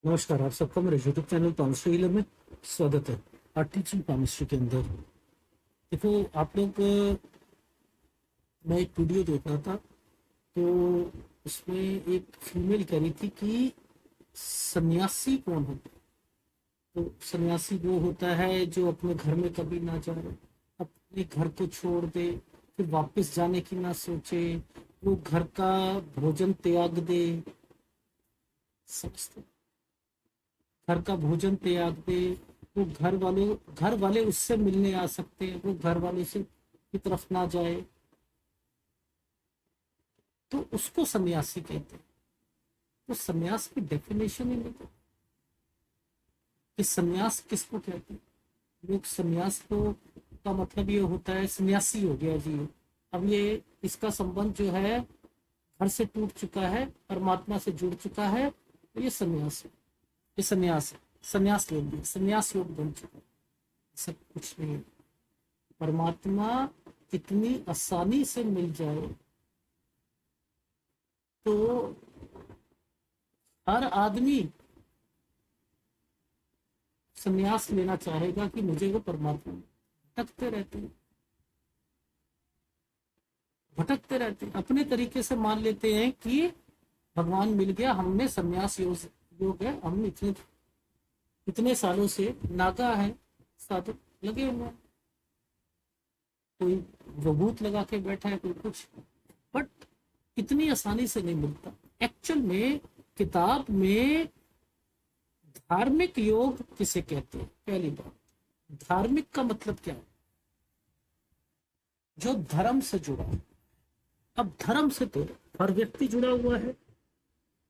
नमस्कार, आप सबका मेरे यूट्यूब चैनल पामिस्ट्री हीलर में स्वागत है। आज टीचिंग पामिस्ट्री के अंदर देखो आप लोग, मैं एक वीडियो देख रहा था तो उसमें एक फीमेल कह रही थी कि सन्यासी कौन होता है। तो सन्यासी वो होता है जो अपने घर में कभी ना जाए, अपने घर को छोड़ दे, फिर वापस जाने की ना सोचे, वो घर का भोजन त्याग दे। समझते? घर का भोजन त्याग दे। वो घर वाले उससे मिलने आ सकते हैं, वो घर वाले से की तरफ ना जाए तो उसको सन्यासी कहते हैं। तो सन्यास की डेफिनेशन ही नहीं कि सन्यास किसको कहते हैं। लोग सन्यास को का मतलब ये होता है सन्यासी हो गया जी। अब ये इसका संबंध जो है घर से टूट चुका है, परमात्मा से जुड़ चुका है, तो ये सन्यास है। ये सन्यास है, सन्यास ले लिया, सन्यास योग बन चुका है। सब कुछ नहीं है। परमात्मा इतनी आसानी से मिल जाए तो हर आदमी संन्यास लेना चाहेगा कि मुझे वो परमात्मा। भटकते रहते हैं, भटकते रहते हैं, अपने तरीके से मान लेते हैं कि भगवान मिल गया, हमने संन्यास योग है, हम इतने इतने सालों से नागा है, साधक लगे हुए हैं, कोई वबूत लगा के बैठा है, कोई कुछ। बट इतनी आसानी से नहीं मिलता। एक्चुअल में किताब में धार्मिक योग किसे कहते हैं? पहली बात, धार्मिक का मतलब क्या है? जो धर्म से जुड़ा है। अब धर्म से तो हर व्यक्ति जुड़ा हुआ है।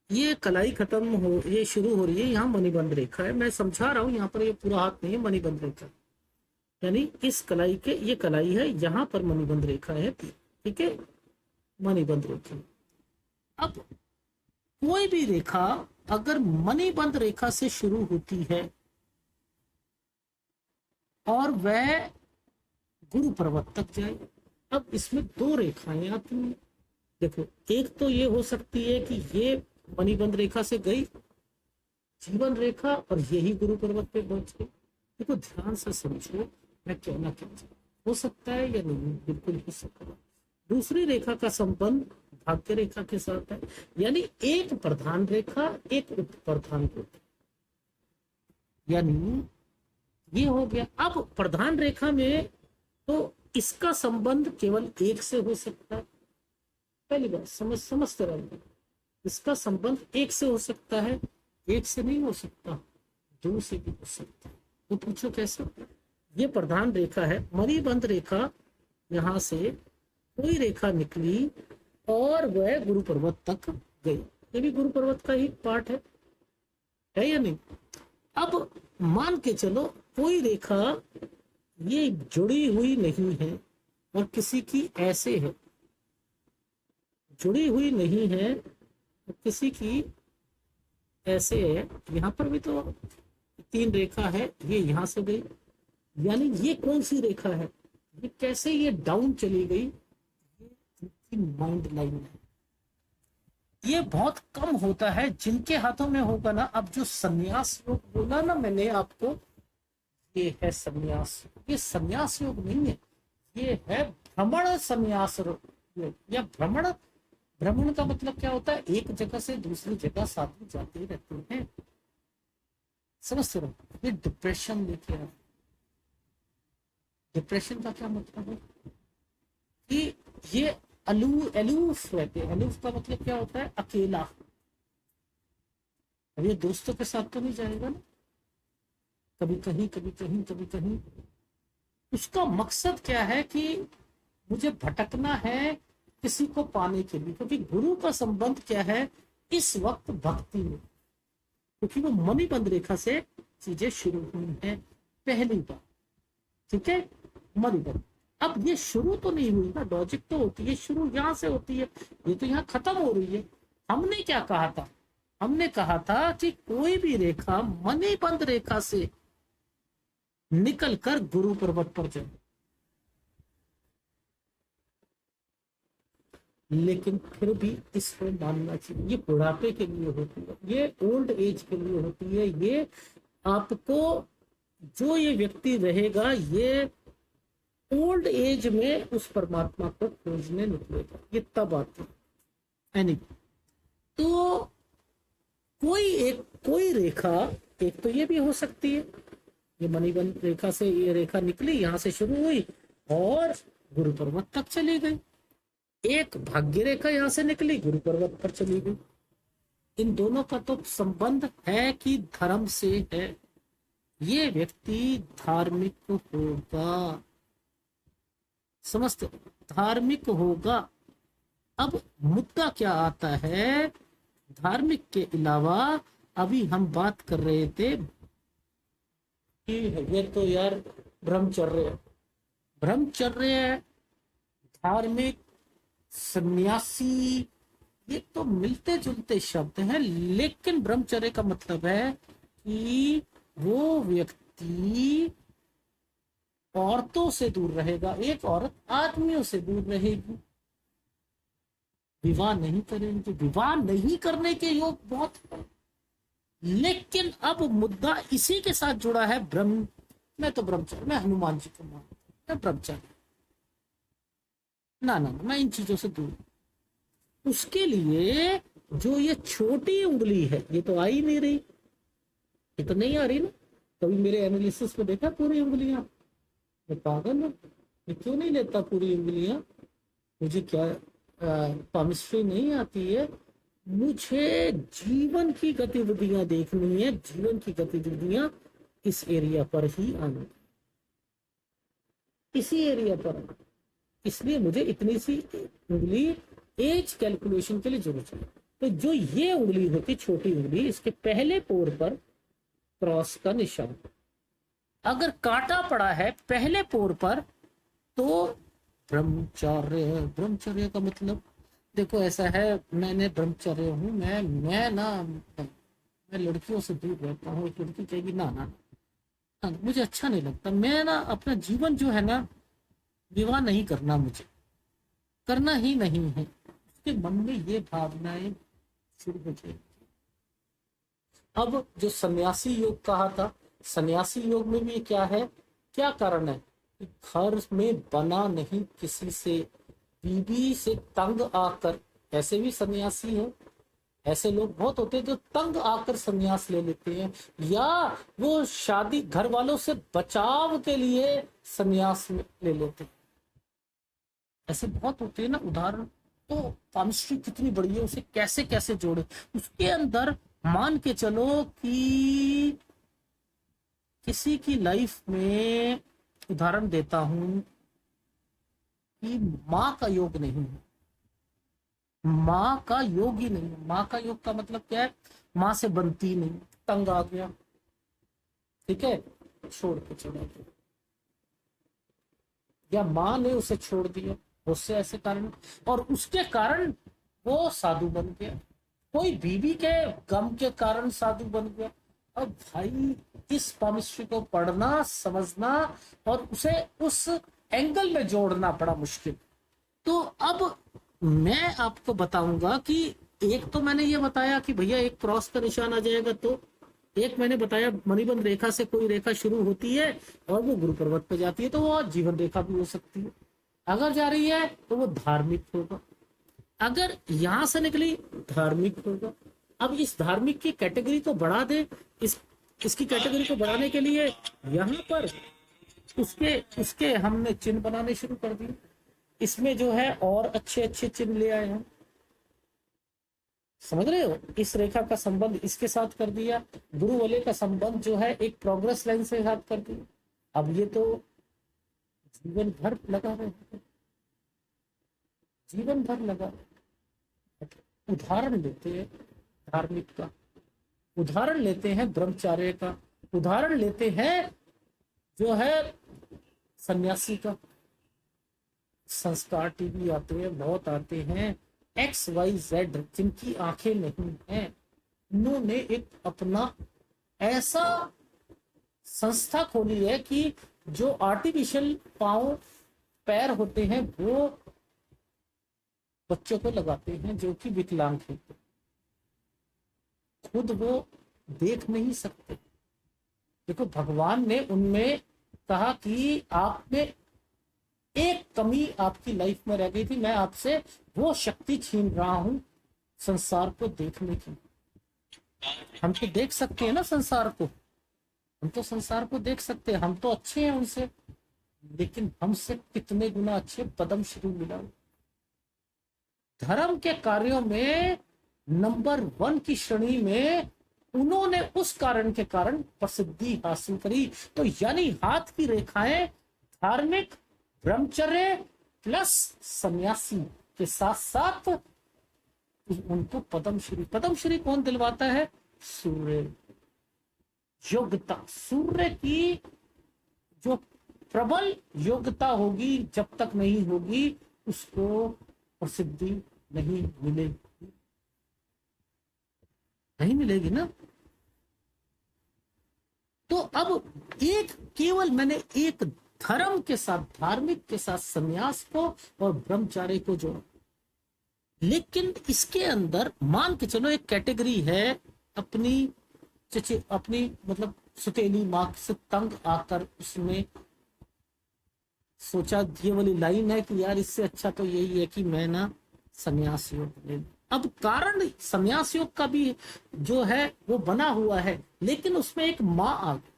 ये कलाई खत्म हो, ये शुरू हो रही है, यहाँ मणिबंध रेखा है, मैं समझा रहा हूँ, यहाँ पर ये पूरा हाथ नहीं है, मणिबंध रेखा यानी इस कलाई के, ये कलाई है, यहाँ पर मणिबंध रेखा है, ठीक है, मणिबंध रेखा। अब कोई भी रेखा अगर मणिबंध रेखा से शुरू होती है और वह गुरु पर्वत तक जाए, अब इसमें दो रेखाएं आती हैं। देखो, एक तो ये हो सकती है कि ये मणिबंध रेखा से गई जीवन रेखा और यही गुरु पर्वत पे पहुंच गई। देखो ध्यान से समझो मैं कहना क्या चाहूँ। हो सकता है या नहीं, बिल्कुल हो सकता है। दूसरी रेखा का संबंध भाग्य रेखा के साथ है, यानी एक प्रधान रेखा एक उप प्रधान रेखा, यानी ये हो गया। अब प्रधान रेखा में तो इसका संबंध केवल एक से हो सकता है। पहली बात समझते रहिए, इसका संबंध एक से हो सकता है, एक से नहीं हो सकता, दो से भी हो सकता है। तो पूछो कैसे? ये प्रधान रेखा है, मणिबंध रेखा, यहां से कोई रेखा निकली और वह गुरु पर्वत तक गई। ये भी गुरु पर्वत का ही पार्ट है या नहीं? अब मान के चलो कोई रेखा ये जुड़ी हुई नहीं है और किसी की ऐसे है, जुड़ी हुई नहीं है और किसी की ऐसे है। यहाँ पर भी तो तीन रेखा है, ये यहाँ से गई, यानी ये कौन सी रेखा है? ये कैसे ये डाउन चली गई? ये माइंड लाइन है। ये बहुत कम होता है जिनके हाथों में होगा ना। अब जो संन्यास योग बोला ना मैंने आपको, ये है संन्यास। ये संन्यास योग नहीं है, ये है भ्रमण संन्यास योग या भ्रमण। भ्रमण का मतलब क्या होता है? एक जगह से दूसरी जगह साधु जाते रहते हैं। समझते रहो, ये डिप्रेशन लेके आ। डिप्रेशन का क्या मतलब है कि ये अलूफ रहते हैं। अलूफ का मतलब क्या होता है? अकेला। अब ये दोस्तों के साथ तो नहीं जाएगा ना, कभी कहीं कभी कहीं कभी कहीं। उसका मकसद क्या है कि मुझे भटकना है किसी को पाने के लिए, क्योंकि गुरु का संबंध क्या है इस वक्त? भक्ति में, क्योंकि वो मणिबंध रेखा से चीजें शुरू हुई हैं पहली बार। ठीक है, मणिबंध। अब ये शुरू तो नहीं हुई ना, लॉजिक तो होती है शुरू यहाँ से होती है, ये तो यहाँ खत्म हो रही है। हमने क्या कहा था? हमने कहा था कि कोई भी रेखा मणिबंध रेखा से निकलकर गुरु पर्वत पर जाए। लेकिन फिर भी इसको मानना चाहिए। ये बुढ़ापे के लिए होती है, ये ओल्ड एज के लिए होती है। ये आपको, जो ये व्यक्ति रहेगा, ये ओल्ड एज में उस परमात्मा को खोजने निकलेगा, ये तब आती है। एनी तो कोई रेखा, एक तो ये भी हो सकती है, ये मणिबंध रेखा से ये रेखा निकली, यहां से शुरू हुई और गुरु पर्वत तक चली गई। एक भाग्य रेखा यहां से निकली, गुरु पर्वत पर चली गई। इन दोनों का तो संबंध है कि धर्म से है। ये व्यक्ति धार्मिक होगा, समझते, धार्मिक होगा। अब मुद्दा क्या आता है, धार्मिक के अलावा अभी हम बात कर रहे थे कि ये तो यार ब्रह्मचर्य, ब्रह्मचर्य, धार्मिक, सन्यासी, ये तो मिलते जुलते शब्द हैं। लेकिन ब्रह्मचर्य का मतलब है कि वो व्यक्ति औरतों से दूर रहेगा, एक औरत आदमियों से दूर रहेगी, विवाह नहीं करेंगे। विवाह नहीं करने के योग बहुत है, लेकिन अब मुद्दा इसी के साथ जुड़ा है। मैं तो ब्रह्मचर्य, मैं हनुमान जी को मानता हूं, मैं ब्रह्मचर्य, ना ना मैं इन चीजों से दूर। उसके लिए जो ये छोटी उंगली है, ये तो आ ही नहीं रही, ये तो नहीं आ रही ना। कभी मेरे एनालिसिस में देखा पूरी उंगलियां, मैं पागल हूं, मैं क्यों नहीं लेता पूरी उंगलियां? मुझे क्या केमिस्ट्री नहीं आती है? मुझे जीवन की गतिविधियां देखनी है, जीवन की गतिविधियां इस एरिया पर ही आनी, इसी एरिया पर। इसलिए मुझे इतनी सी उंगली एज कैलकुलेशन के लिए जरूरत है। तो जो ये उंगली होती, छोटी उंगली, इसके पहले पोर पर क्रॉस का निशान, अगर काटा पड़ा है पहले पोर पर, तो ब्रह्मचर्य। ब्रह्मचर्य का मतलब देखो ऐसा है, मैंने ब्रह्मचर्य हूँ, मैं ना, मैं लड़कियों से दूर रहता हूँ। एक लड़की कहेगी ना ना ना, मुझे अच्छा नहीं लगता, मैं ना अपना जीवन जो है ना, विवाह नहीं करना, मुझे करना ही नहीं है। उसके मन में ये भावनाएं शुरू हो जाएगी। अब जो सन्यासी योग कहा था, सन्यासी योग में भी क्या है, क्या कारण है कि घर में बना नहीं किसी से, बीवी से तंग आकर, ऐसे भी सन्यासी हैं, ऐसे लोग बहुत होते हैं जो तंग आकर सन्यास ले लेते हैं, या वो शादी घर वालों से बचाव के लिए सन्यास ले लेते हैं। ऐसे बहुत होते हैं ना उदाहरण। तो केमिस्ट्री कितनी बड़ी है, उसे कैसे कैसे जोड़े। उसके अंदर मान के चलो कि किसी की लाइफ में, उदाहरण देता हूं कि माँ का योग नहीं है, माँ का योग ही नहीं है। माँ का योग का मतलब क्या है, माँ से बनती नहीं, तंग आ गया, ठीक है, छोड़ के चला गया, या माँ ने उसे छोड़ दिया, उससे ऐसे कारण, और उसके कारण वो साधु बन गया। कोई बीवी के गम के कारण साधु बन गया। अब भाई इस केमिस्ट्री को पढ़ना, समझना और उसे उस एंगल में जोड़ना बड़ा मुश्किल। तो अब मैं आपको बताऊंगा कि एक तो मैंने ये बताया कि भैया एक क्रॉस का निशान आ जाएगा, तो एक मैंने बताया मणिबंध रेखा से कोई रेखा शुरू होती है और वो गुरु पर्वत पे जाती है, तो वो जीवन रेखा भी हो सकती है। अगर जा रही है तो वो धार्मिक होगा, अगर यहां से निकली धार्मिक होगा। अब इस धार्मिक की कैटेगरी को बढ़ा दे, इसकी कैटेगरी को बढ़ाने के लिए यहाँ पर उसके उसके हमने चिन्ह बनाने शुरू कर दिए। इसमें जो है और अच्छे अच्छे चिन्ह ले आए हैं, समझ रहे हो। इस रेखा का संबंध इसके साथ कर दिया, गुरु वाले का संबंध जो है एक प्रोग्रेस लाइन से साथ कर दिया। अब ये तो जीवन भर लगा रहेगा, जीवन भर लगा। उदाहरण लेते हैं धार्मिक का, उदाहरण लेते हैं ब्रह्मचार्य का, उदाहरण लेते हैं जो है सन्यासी का। संस्कार टीवी आते हैं, बहुत आते हैं, XYZ जिनकी आंखें नहीं हैं, उन्होंने एक अपना ऐसा संस्था खोली है कि जो आर्टिफिशियल पांव पैर होते हैं वो बच्चों को लगाते हैं जो कि विकलांग हैं, खुद वो देख नहीं सकते। देखो भगवान ने उनमें कहा कि आप में एक कमी आपकी लाइफ में रह गई थी, मैं आपसे वो शक्ति छीन रहा हूं संसार को देखने की। हम तो देख सकते हैं ना संसार को, हम तो संसार को देख सकते हैं, हम तो अच्छे हैं उनसे, लेकिन हमसे कितने गुना अच्छे पद्म श्री मिला। धर्म के कार्यों में नंबर 1 की श्रेणी में उन्होंने उस कारण के कारण प्रसिद्धि हासिल करी। तो यानी हाथ की रेखाएं धार्मिक, ब्रह्मचर्य प्लस सन्यासी के साथ साथ उनको पद्मश्री कौन दिलवाता है? सूर्य। योग्यता, सूर्य की जो प्रबल योग्यता होगी जब तक नहीं होगी उसको प्रसिद्धि नहीं मिलेगी, नहीं मिलेगी ना। तो अब एक केवल मैंने एक धर्म के साथ, धार्मिक के साथ सन्यास को और ब्रह्मचार्य को जोड़ा, लेकिन इसके अंदर मान के चलो एक कैटेगरी है अपनी मतलब सुतेली माँ से तंग आकर उसने सोचा, ये वाली लाइन है कि यार इससे अच्छा तो यही है कि मैं ना संन्यास योग ले लूं। अब कारण संन्यास योग का भी जो है वो बना हुआ है, लेकिन उसमें एक माँ आ गई,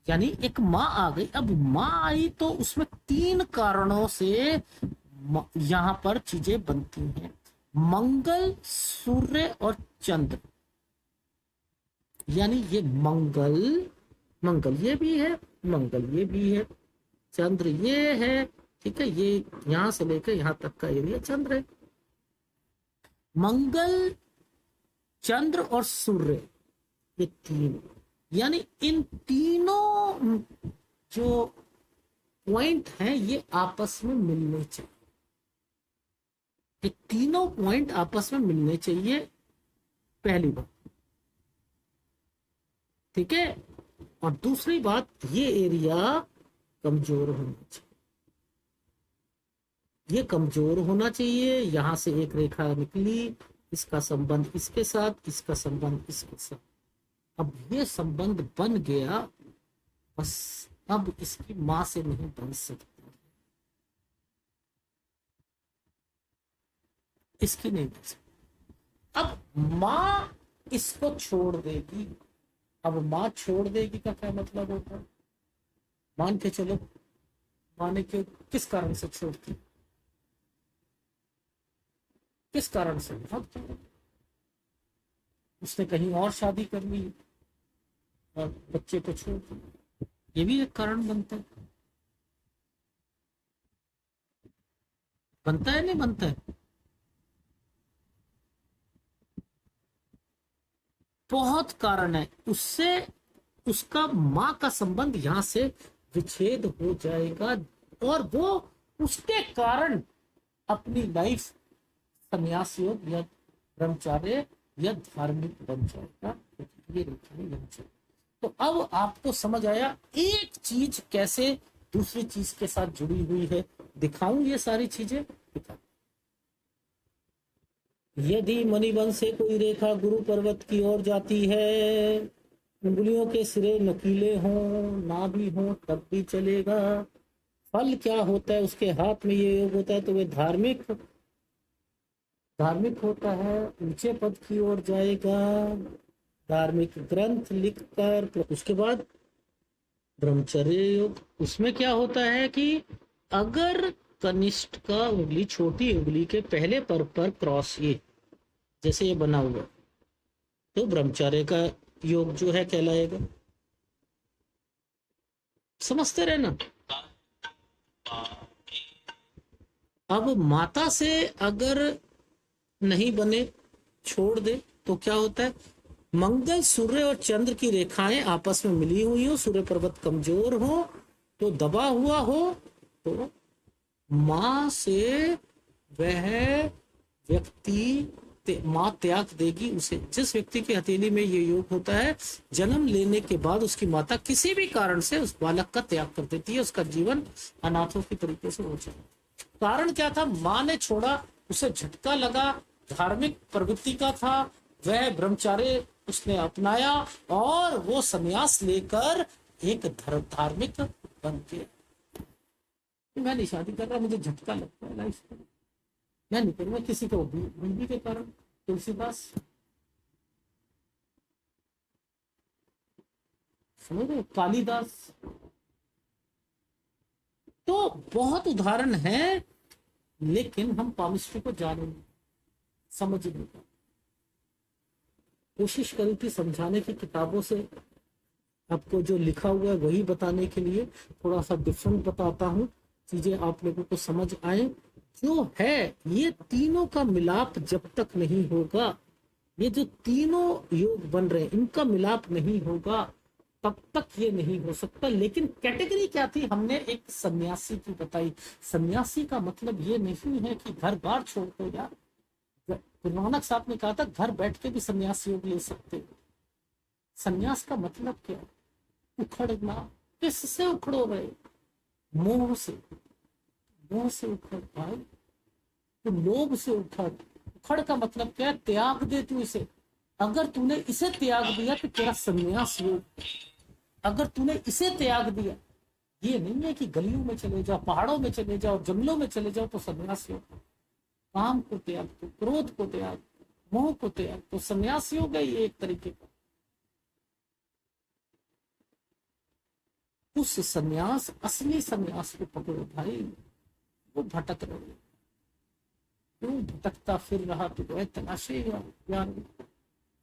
यानी एक माँ आ गई। अब माँ आई तो उसमें 3 कारणों से यहां पर चीजें बनती हैं, मंगल, सूर्य और चंद्र। यानी ये मंगल ये भी है, मंगल ये भी है, चंद्र ये है, ठीक है, ये यहां से लेकर यहां तक का एरिया चंद्र है। मंगल, चंद्र और सूर्य, ये 3, यानी इन तीनों जो पॉइंट हैं ये आपस में मिलने चाहिए, ये तीनों पॉइंट आपस में मिलने चाहिए, पहली बात, ठीक है। और दूसरी बात, ये एरिया कमजोर होना चाहिए, ये कमजोर होना चाहिए। यहां से एक रेखा निकली, इसका संबंध इसके साथ, इसका संबंध इसके साथ, अब ये संबंध बन गया, बस अब इसकी मां से नहीं बन सकता, इसकी नहीं बन सकती। अब मां इसको छोड़ देगी, अब मां छोड़ देगी का क्या मतलब होता है? मान के चलो मां ने क्यों, किस कारण से छोड़ती, किस कारण से? उसने कहीं और शादी कर ली और बच्चे को छोड़ दिया, ये भी एक कारण बनता है, बनता है नहीं बनता है? बहुत कारण है, उससे उसका मां का संबंध यहां से विच्छेद हो जाएगा और वो उसके कारण अपनी लाइफ संन्यास योग या ब्रह्मचार्य या धार्मिक बन जाएगा। ये तो अब आपको समझ आया एक चीज कैसे दूसरी चीज के साथ जुड़ी हुई है। दिखाऊं ये सारी चीजें? दिखाऊं। यदि मणिबन से कोई रेखा गुरु पर्वत की ओर जाती है, उंगलियों के सिरे नुकीले हों ना भी हों तब भी चलेगा। फल क्या होता है? उसके हाथ में ये योग होता है तो वे धार्मिक होता है, ऊंचे पद की ओर जाएगा, धार्मिक ग्रंथ लिखकर। उसके बाद ब्रह्मचर्य योग, उसमें क्या होता है कि अगर कनिष्ठ का उंगली, छोटी उंगली के पहले पर क्रॉस, ये जैसे ये बना हुआ, तो ब्रह्मचर्य का योग जो है कहलाएगा। समझते रहना। अब माता से अगर नहीं बने, छोड़ दे, तो क्या होता है? मंगल, सूर्य और चंद्र की रेखाएं आपस में मिली हुई हो, सूर्य पर्वत कमजोर हो, तो दबा हुआ हो, तो मां से वह व्यक्ति मां त्याग देगी उसे। जिस व्यक्ति की हथेली में ये योग होता है, जन्म लेने के बाद उसकी माता किसी भी कारण से उस बालक का त्याग कर देती है, उसका जीवन अनाथों की तरीके से हो जाए। कारण क्या था? माँ ने छोड़ा, उसे झटका लगा, धार्मिक प्रवृत्ति का था, वह ब्रह्मचार्य उसने अपनाया और वो संन्यास लेकर एक धार्मिक बन के। मैं नहीं शादी कर रहा, मुझे झटका लगता है लाइफ में, मैं नहीं करूंगा किसी को बीवी के कारण। तुलसीदास, समझ रहे? कालिदास, तो बहुत उदाहरण है, लेकिन हम पामिस्ट्री को जाने नहीं, समझ नहीं पाते। कोशिश करी थी समझाने की किताबों से, आपको जो लिखा हुआ है वही बताने के लिए, थोड़ा सा डिफरेंट बताता हूँ, चीजें आप लोगों को समझ आए। जो है ये तीनों का मिलाप जब तक नहीं होगा, ये जो तीनों योग बन रहे हैं इनका मिलाप नहीं होगा, तब तक ये नहीं हो सकता। लेकिन कैटेगरी क्या थी? हमने एक सन्यासी की बताई। सन्यासी का मतलब ये नहीं है कि घर बार छोड़ दो यार। गुरु नानक साहब ने कहा था घर बैठ के भी सन्यास योग ले सकते हो। सन्यास का मतलब क्या? उखड़ना। किससे उखड़ो रहे? मोह से। मोह से उखड़ भाई, तो लोभ से उखड़। उखड़ का मतलब क्या है? त्याग दे तू इसे। अगर तूने इसे त्याग दिया तो तेरा सन्यास योग। अगर तूने इसे त्याग दिया, ये नहीं है कि गलियों में चले जाओ, पहाड़ों में चले जाओ, जंगलों में चले जाओ तो सन्यास योग। काम को त्याग दो, क्रोध को त्याग, मोह को त्याग, तो सन्यास योग है ये एक तरीके का। उस सन्यास, असली सन्यास को पकड़ो भाई। वो भटक रहे, क्यों भटकता फिर रहा तो गए तलाशे यार,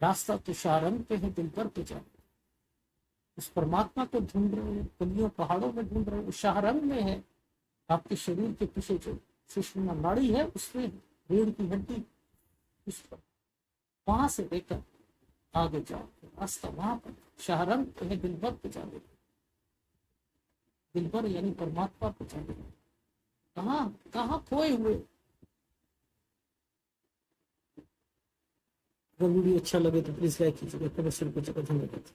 रास्ता तो शारंग पे है, दिल पर पे जा। उस परमात्मा को ढूंढ रहे हो, गलियों पहाड़ों में ढूंढ रहे हो, शाहरंग में है। आपके शरीर के पीछे जो सुषुम्ना नाड़ी है उसमें, रीढ़ की हड्डी उस पर, वहां से लेकर आगे जाओ, रास्ता वहां पर शाहरंग पे है, दिल पर पे जा। दिल पर यानी परमात्मा पे जा। कहाँ कहाँ खोए हुए। अगर वीडियो अच्छा लगे तो प्लीज लाइक कीजिएगा, कमेंट शेयर कीजिएगा। धन्यवाद।